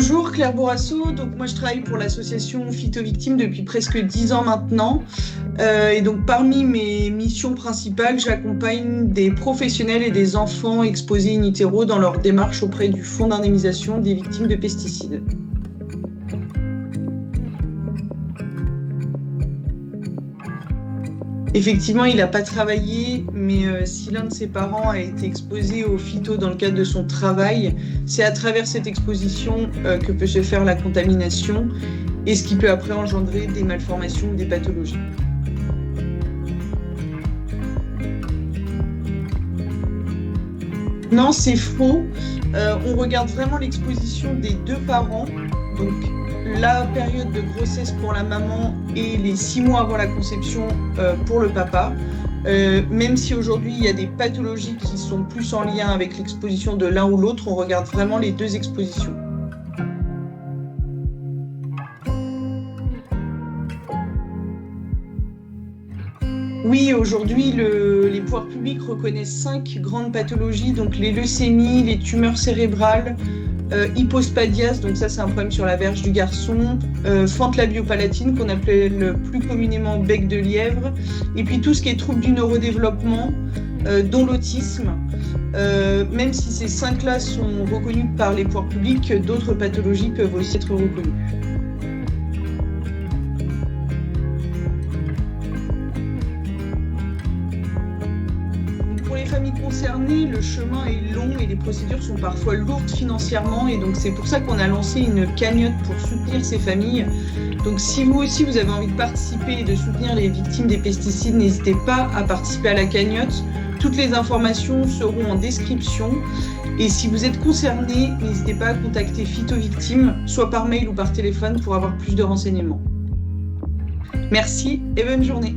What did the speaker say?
Bonjour, Claire Bourrasso. Donc moi je travaille pour l'association Phytovictimes depuis presque 10 ans maintenant. Et donc parmi mes missions principales, j'accompagne des professionnels et des enfants exposés in utero dans leur démarche auprès du Fonds d'indemnisation des victimes de pesticides. Effectivement, il n'a pas travaillé, mais si l'un de ses parents a été exposé au phyto dans le cadre de son travail, c'est à travers cette exposition que peut se faire la contamination et ce qui peut après engendrer des malformations ou des pathologies. Non, c'est faux. On regarde vraiment l'exposition des deux parents, donc la période de grossesse pour la maman et les 6 mois avant la conception pour le papa. Même si aujourd'hui il y a des pathologies qui sont plus en lien avec l'exposition de l'un ou l'autre, on regarde vraiment les deux expositions. Oui, aujourd'hui, les pouvoirs publics reconnaissent 5 grandes pathologies, donc les leucémies, les tumeurs cérébrales, hypospadias, donc ça c'est un problème sur la verge du garçon, fente labiopalatine qu'on appelle plus communément bec de lièvre, et puis tout ce qui est trouble du neurodéveloppement, dont l'autisme. Même si ces 5-là sont reconnus par les pouvoirs publics, d'autres pathologies peuvent aussi être reconnues. Pour les familles concernées, le chemin est long et les procédures sont parfois lourdes financièrement, et donc c'est pour ça qu'on a lancé une cagnotte pour soutenir ces familles. Donc si vous aussi vous avez envie de participer et de soutenir les victimes des pesticides, n'hésitez pas à participer à la cagnotte. Toutes les informations seront en description. Et si vous êtes concerné, n'hésitez pas à contacter Phytovictimes, soit par mail ou par téléphone pour avoir plus de renseignements. Merci et bonne journée.